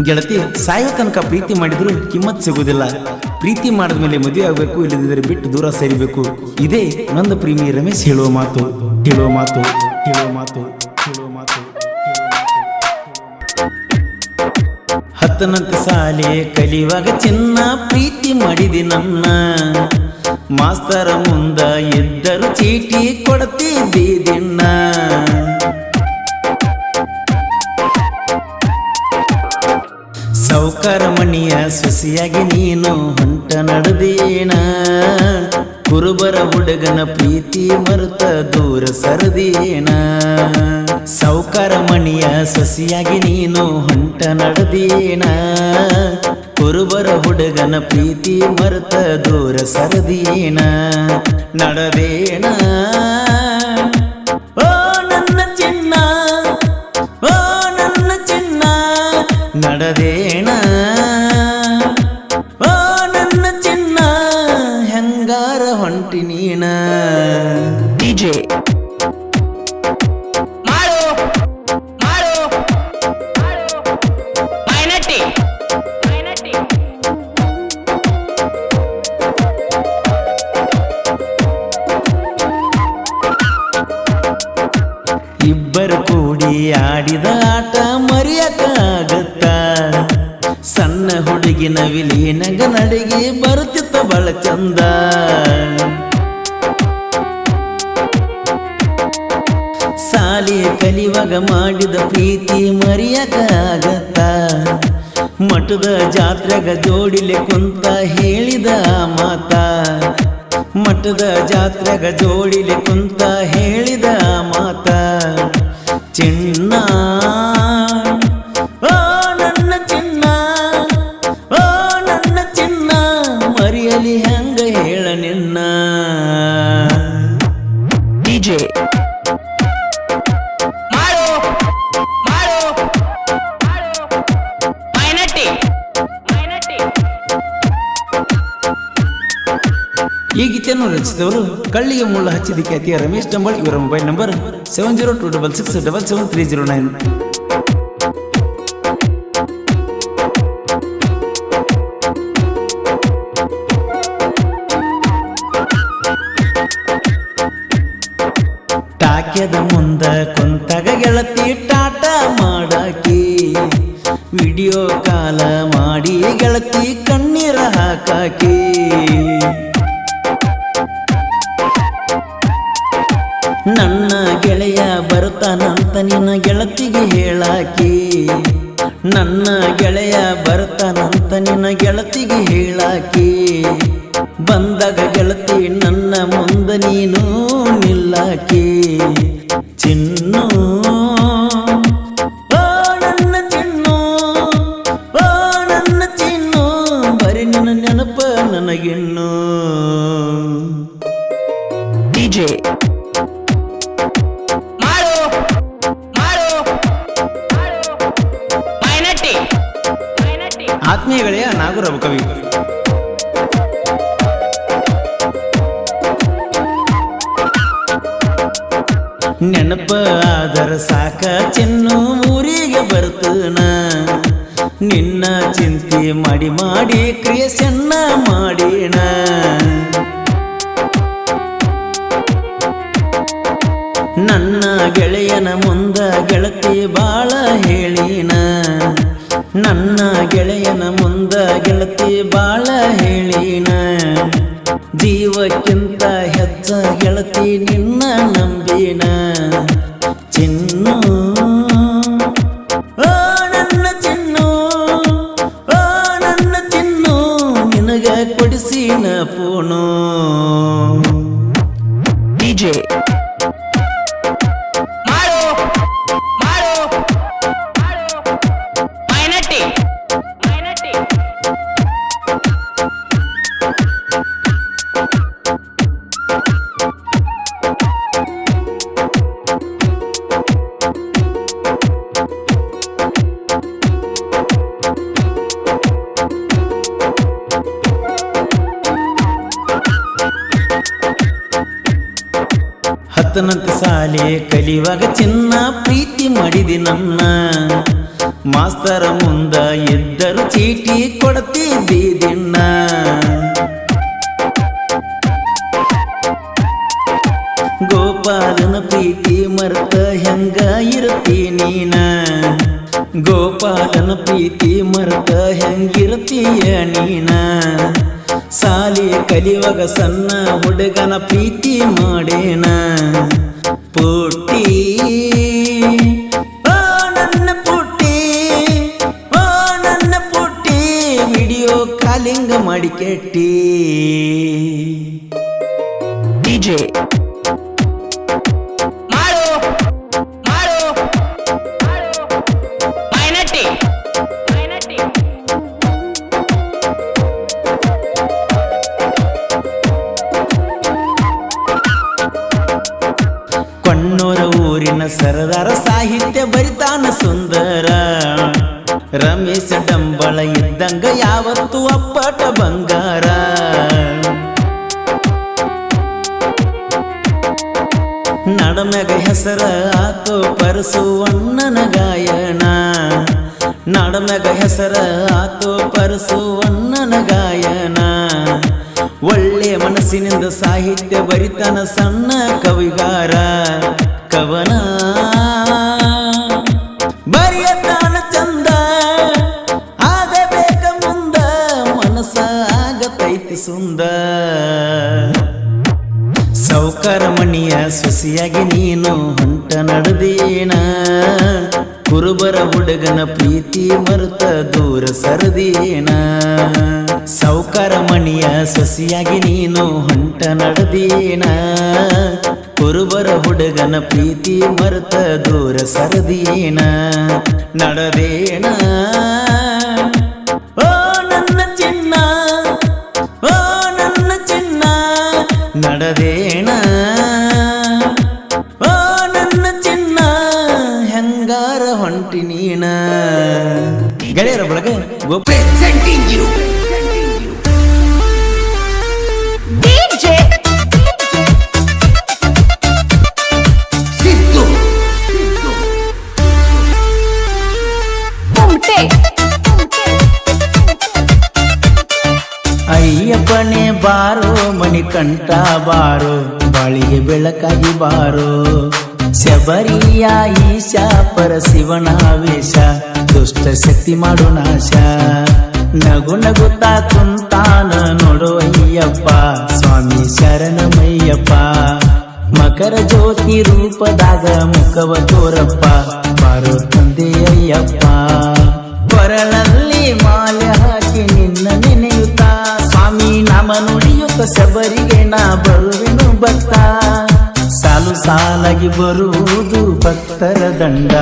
ಗೆಳತಿ ಸಾಯೋ ತನಕ ಪ್ರೀತಿ ಮಾಡಿದ್ರು ಕಿಮ್ಮತ್ ಸಿಗುವುದಿಲ್ಲ. ಪ್ರೀತಿ ಮಾಡಿದ ಮೇಲೆ ಮದುವೆ ಆಗಬೇಕು, ಇಲ್ಲದಿದ್ದರೆ ಬಿಟ್ಟು ದೂರ ಸೇರಬೇಕು. ಇದೇ ನಂದು ಪ್ರೇಮಿ ರಮೇಶ್ ಹೇಳುವ ಮಾತು. ಹತ್ತನಂತೆ ಸಾಲೆ ಕಲಿಯುವಾಗ ಚಿನ್ನ ಪ್ರೀತಿ ಮಾಡಿದಿ ನನ್ನ. ಮಾಸ್ತರ ಮುಂದ ಎದ್ದರು ಚೀಟಿ ಕೊಡ್ತಿದ್ದಿ ದಿನ. ಸೌಕಾರ ಮಣಿಯ ಸೊಸೆಯಾಗಿ ನೀನು ಹೊಂಟ ನಡೆದೇನ. ಕುರುಬರ ಹುಡುಗನ ಪ್ರೀತಿ ಮರುತ ದೂರ ಸರದೇನ. ಸೌಕಾರ ಮಣಿಯ ಸೊಸೆಯಾಗಿ ನೀನು ಹೊಂಟ ನಡೆದೇನ. ಕುರುಬರ ಹುಡುಗನ ಪ್ರೀತಿ ಮರುತ ದೂರ ಸರದೇನ. ನಡೆದೇನ ಓ ನನ್ನ ಚಿನ್ನ, ಓ ನನ್ನ ಚಿನ್ನ. ನಡೆದೇನ ಓ ನನ್ನ ಚಿನ್ನ, ಹೆಂಗಾರ ಹೊಂಟಿ ನೀನ. ಡಿಜೆ ಮಾಡು ಮಾಡು ಮೈನಟ್ಟಿ ಇಬ್ಬರು ಕೂಡಿ ಆಡಿದ ಆಟ ಮರೆಯಕ್ಕಾಗತ್ತ. ಸಣ್ಣ ಹುಡುಗಿನ ವಿಲೀನಗ ನಡಿಗೆ ಬರುತ್ತಿತ್ತ ಬಳ ಚಂದ. ಸಾಲಿ ಕಲಿವಾಗ ಮಾಡಿದ ಪ್ರೀತಿ ಮರೆಯಕ್ಕಾಗತ್ತ. ಮಠದ ಜಾತ್ರೆಗ ಜೋಡಿಲೆ ಕುಂತ ಹೇಳಿದ ಮಾತ. ಮಠದ ಜಾತ್ರೆಗ ಜೋಡಿಲೆ ಕುಂತ ಹೇಳಿದ ಮಾತ. ಚಿನ್ನ ಓ ನನ್ನ ಚಿನ್ನ, ಓ ನನ್ನ ಚಿನ್ನ, ಮರೆಯಲಿ ಹೆಂಗ ಹೇಳ ನಿನ್ನ. ಡಿಜೆ ಮಾಡು ಮಾಡು ಮೈನಟ್ಟಿ ಈ ಗೀತೆಯನ್ನು ರಚಿಸಿದವರು ಕಳ್ಳಿಗೆ ಮುಳ್ಳು ಹಚ್ಚಿದ ಖ್ಯಾತಿಯ ರಮೇಶ್ ಡಂಬಾಳ್. ಇವರ ಮೊಬೈಲ್ ನಂಬರ್ 7026677309. ಟಾಕ್ಯದ ಮುಂದ ಕುಂತಾಗ ಗೆಳತಿ ಟಾಟ ಮಾಡಾಕಿ. ವಿಡಿಯೋ ಕಾಲ ಮಾಡಿ ಗೆಳತಿ ಕಣ್ಣೀರ ಹಾಕಾಕಿ. ನನ್ನ ಗೆಳೆಯ ಬರ್ತಾನಂತ ನಿನ್ನ ಗೆಳತಿಗೆ ಹೇಳಾಕಿ. ನನ್ನ ಗೆಳೆಯ ಬರ್ತಾನಂತ ನಿನ್ನ ಗೆಳತಿಗೆ ಹೇಳಾಕಿ. ಬಂದಾಗ ಗೆಳತಿ ನನ್ನ ಮುಂದ ನೀನು ನಿಲ್ಲಾಕಿ. ಚಿನ್ನು ಓ ನನ್ನ ಚಿನ್ನು, ಓ ನನ್ನ ಚಿನ್ನು, ಬರೀ ನಿನ್ನ ನೆನಪ ನನಗಿನ್ನು. ಡಿಜೆ ಮಾಡು ಮಾಡು ಮೈನಟ್ಟಿ ಆತ್ಮೀಯ ಗೆಳೆಯ ನಾಗೂರವ ಕವಿ. ನೆನಪ ಆದರ ಸಾಕ ಚಿನ್ನು ಊರಿಗೆ ಬರ್ತನ. ನಿನ್ನ ಚಿಂತೆ ಮಾಡಿ ಮಾಡಿ ಕ್ರಿಯೆಯನ್ನ ಮಾಡಿನ. ನನ್ನ ಗೆಳೆಯನ ಮುಂದ ಗೆಳತಿ ಬಾಳ ಹೇಳಿನ. ನನ್ನ ಗೆಳೆಯನ ಮುಂದ ಗೆಳತಿ ಬಾಳ ಹೇಳಿನ. ಜೀವಕ್ಕಿಂತ ಹೆಚ್ಚ ಗೆಳತಿ ನಿನ್ನ ನಂಬಿನ. ಚಿನ್ನು ಓ ನನ್ನ ಚಿನ್ನು, ಓ ನನ್ನ ಚಿನ್ನು, ನಿನಗ ಕೊಡಿಸಿನ ಪೋನು. ಡಿಜೆ ಮಾಡು ಮಾಡು ಮೈನಟ್ಟಿ ಹತ್ತನಂತೆ ಸಾಲೆ ಕಲಿಯುವಾಗ ಚಿನ್ನ ಪ್ರೀತಿ ಮಾಡಿದಿ ನನ್ನ. ಮಾಸ್ತರ ಮುಂದ ಇದ್ದರು ಚೀಟಿ ಕೊಡ್ತಿದ್ದಿ ದಿನ ಗೋಪಾಲನ ಪ್ರೀತಿ ಮರ್ತ ಹೆಂಗ ಇರ್ತಿ ನೀನ ಗೋಪಾಲನ ಪ್ರೀತಿ ಮರ್ತ ಹೆಂಗಿರ್ತೀಯ ನೀನ ಸಾಲಿ ಕಲಿಯುವಾಗ ಸಣ್ಣ ಹುಡುಗನ ಪ್ರೀತಿ ಮಾಡೇನ ಪುಟ್ಟಿ ಓ ನನ್ನ ಪುಟ್ಟಿ ಓ ನನ್ನ ಪುಟ್ಟಿ ವಿಡಿಯೋ ಕಾಲಿಂಗ್ ಮಾಡಿ ಕೆಟ್ಟಿ ಡಿಜೆ ಮಾಡು ಮಾಡು ಮೈನಟ್ಟಿ ಕೊಣ್ಣೂರ ಊರಿನ ಸರದಾರ ಸಾಹಿತ್ಯ ಬರಿತಾನ ಸುಂದರ ರಮೇಶ ಡಂಬಳ ಇದ್ದಂಗ ಯಾವತ್ತು ಅಪ್ಪಟ ಬಂಗಾರ ನಡಮೆಗ ಹೆಸರ ಆತೋ ಪರಸುವಣ್ಣನ ಗಾಯನ ನಡಮೆಗ ಹೆಸರ ಆತೋ ಪರಸುವಣ್ಣನ ಗಾಯನ ಒಳ್ಳೆ ಮನಸ್ಸಿನಿಂದ ಸಾಹಿತ್ಯ ಬರಿತನ ಸಣ್ಣ ಕವಿಗಾರ ಕವನ ಬರೆಯತಾನ ಚಂದ ಆಗಬೇಕ ಮುಂದ ಮನಸ್ಸ ಆಗತೈತಿ ಸುಂದ ಸೌಕರ ಮಣಿಯ ಸೊಸೆಯಾಗಿ ನೀನು ಹೊಂಟ ನಡೆದೇನ ಕುರುಬರ ಹುಡುಗನ ಪ್ರೀತಿ ಮರುತ ದೂರ ಸರದೇನ ಸೌಕರ ಮಣಿಯ ಸೊಸೆಯಾಗಿ ನೀನು ಹೊಂಟ ನಡೆದೇನ ಕುರುಬರ ಹುಡುಗನ ಪ್ರೀತಿ ಮರುತ ದೂರ ಸರದೇನ ನಡೆದೇನ ಓ ನನ್ನ ಚಿನ್ನ ಓ ನನ್ನ ಚಿನ್ನ ನಡೆದೇನ ಓ ನನ್ನ ಚಿನ್ನ ಹೆಂಗಾರ ಹೊಂಟಿ ನೀನ ಗೆಳೆಯರ ಬಳಗ ಪ್ರೆಸೆಂಟಿಂಗ್ ಯು ಡಿಜೆ ಸಿದ್ದು ಕುಮಟೆ ಅಯ್ಯಪ್ಪನೇ ಬಾರೋ ಮಣಿಕಂಠ ಬಾರೋ ಬಾಳಿಗೆ ಬೆಳಕಾಗಿ ಬಾರೋ ಶಬರಿಯ ಈಶ ಪರ ಶಿವನಾವೇಶ ದುಷ್ಟ ಶಕ್ತಿ ಮಾಡು ನಾಶ ನಗು ನಗುತ್ತಾ ಕುಂತಾನ ನೋಡು ಅಯ್ಯಪ್ಪ ಸ್ವಾಮಿ ಶರಣಮಯ್ಯಪ್ಪ ಮಕರ ಜ್ಯೋತಿ ರೂಪದಾಗ ಮುಖವ ತೋರಪ್ಪ ಬಾರೋ ತಂದೆ ಅಯ್ಯಪ್ಪ ಕೊರಳಲ್ಲಿ ಮಾಲೆ ಹಾಕಿ ನಿನ್ನ ನೆನೆಯುತ್ತಾ ಸ್ವಾಮಿ ನಾಮ ನುಡಿಯುತ್ತ ಶಬರಿಗೆ ನಾ ಬರುವೆನು ಭಕ್ತ ಸಾಲು ಸಾಲಾಗಿ ಬರುವುದು ಭಕ್ತರ ದಂಡ